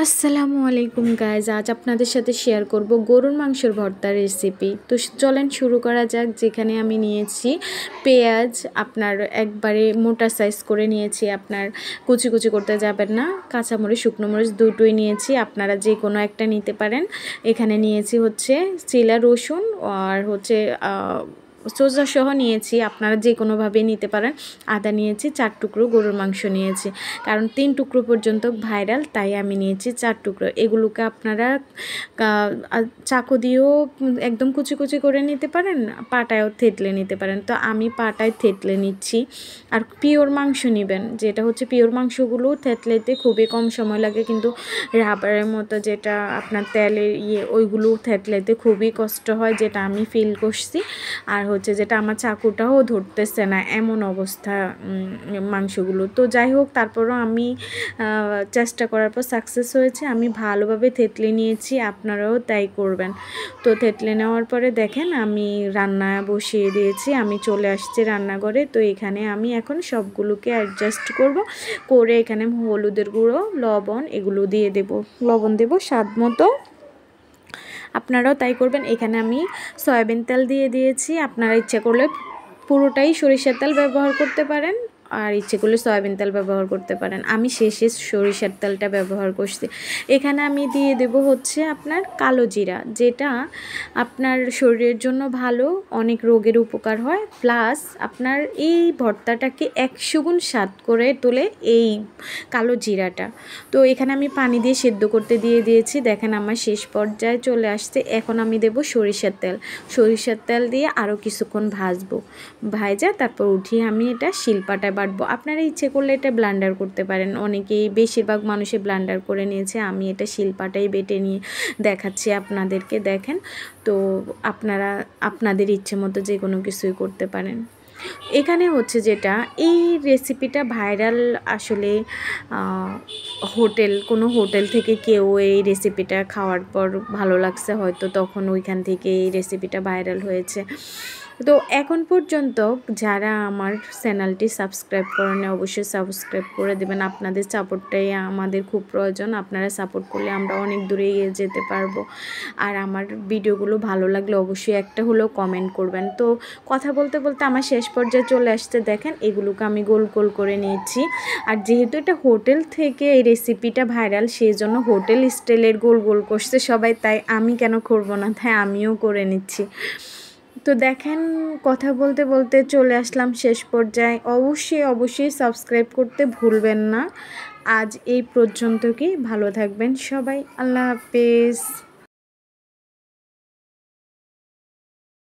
আসসালামু আলাইকুম গাইজ, আজ আপনাদের সাথে শেয়ার করব গরুর মাংসের ভর্তার রেসিপি। তো চলেন শুরু করা যাক। যেখানে আমি নিয়েছি পেঁয়াজ, আপনার একবারে মোটা সাইজ করে নিয়েছি, আপনার কুচি কুচি করতে যাবেন না। কাঁচামরিচ, শুকনো মরিচ দুটোই নিয়েছি, আপনারা যে কোনো একটা নিতে পারেন। এখানে নিয়েছি হচ্ছে চিলা রসুন আর হচ্ছে সোজা সহ নিয়েছি, আপনারা যে কোনোভাবে নিতে পারেন। আদা নিয়েছি 4 টুকরো, গরুর মাংস নিয়েছি কারণ 3 টুকরো পর্যন্ত ভাইরাল, তাই আমি নিয়েছি 4 টুকরো। এগুলোকে আপনারা চাকু দিয়েও একদম কুচি কুচি করে নিতে পারেন, পাটায়ও থেতলে নিতে পারেন। তো আমি পাটায় থেতলে নিচ্ছি। আর পিওর মাংস নেবেন, যেটা হচ্ছে পিওর মাংসগুলো থেতলেতে খুবই কম সময় লাগে, কিন্তু রাবারের মতো যেটা আপনার তেলের ওইগুলো থেতলেতে খুবই কষ্ট হয়, যেটা আমি ফিল করছি। আর হচ্ছে যেটা আমার চাকুটাও ধরতেছে না এমন অবস্থা মাংসগুলো। তো যাই হোক, তারপরও আমি চেষ্টা করার পর সাকসেস হয়েছে। আমি ভালোভাবে থেতলে নিয়েছি, আপনারাও তাই করবেন। তো থেতলে নেওয়ার পরে দেখেন আমি রান্না বসিয়ে দিয়েছি, আমি চলে আসছি রান্নাঘরে। তো এখানে আমি এখন সবগুলোকে অ্যাডজাস্ট করে এখানে হলুদের গুঁড়ো, লবণ এগুলো দিয়ে দেব, লবণ দেব স্বাদ মতো। আপনারাও তাই করবেন। এখানে আমি সয়াবিন তেল দিয়ে দিয়েছি, আপনারা ইচ্ছে করলে পুরোটাই সরিষার তেল ব্যবহার করতে পারেন, আর ইচ্ছে করলে সয়াবিন তেল ব্যবহার করতে পারেন। আমি শেষে সরিষার তেলটা ব্যবহার করছি। এখানে আমি দিয়ে দেব হচ্ছে আপনার কালো জিরা, যেটা আপনার শরীরের জন্য ভালো, অনেক রোগের উপকার হয়, প্লাস আপনার এই ভর্তাটাকে 100 গুণ স্বাদ করে তোলে এই কালো জিরাটা। তো এখানে আমি পানি দিয়ে সেদ্ধ করতে দিয়ে দিয়েছি। দেখেন আমার শেষ পর্যায়ে চলে আসছে। এখন আমি দেব সরিষার তেল। সরিষার তেল দিয়ে আরও কিছুক্ষণ ভাজবো, ভাজা তারপর উঠিয়ে আমি এটা শিলপাটায় বাটবো। আপনারা ইচ্ছে করলে এটা ব্লান্ডার করতে পারেন, অনেকেই বেশিরভাগ মানুষে ব্লান্ডার করে নিয়েছে, আমি এটা শিলপাটাই বেটে নিয়ে দেখাচ্ছি আপনাদেরকে। দেখেন, তো আপনারা আপনাদের ইচ্ছে মতো যে কোনো কিছুই করতে পারেন। এখানে হচ্ছে যেটা এই রেসিপিটা ভাইরাল, আসলে কোনো হোটেল থেকে কেউ এই রেসিপিটা খাওয়ার পর ভালো লাগছে হয়তো, তখন ওইখান থেকে এই রেসিপিটা ভাইরাল হয়েছে। তো এখন পর্যন্ত যারা আমার চ্যানেলটি সাবস্ক্রাইব করেন, অবশ্যই সাবস্ক্রাইব করে দেবেন। আপনাদের সাপোর্টটাই আমাদের খুব প্রয়োজন। আপনারা সাপোর্ট করলে আমরা অনেক দূরে এগিয়ে যেতে পারবো। আর আমার ভিডিওগুলো ভালো লাগলে অবশ্যই একটা হলেও কমেন্ট করবেন। তো কথা বলতে বলতে আমার শেষ পর্যায়ে চলে আসতে দেখেন, এগুলোকে আমি গোল গোল করে নিয়েছি। আর যেহেতু এটা হোটেল থেকে এই রেসিপিটা ভাইরাল, সেই জন্য হোটেল স্টাইলের গোল গোল করছে সবাই, তাই আমি কেন করব না, তাই আমিও করে নিচ্ছি। তো দেখেন, কথা বলতে বলতে চলে আসলাম শেষ পর্যায়ে। অবশ্যই সাবস্ক্রাইব করতে ভুলবেন না। আজ এই পর্যন্ত, কি ভালো থাকবেন সবাই, আল্লাহ হাফেজ।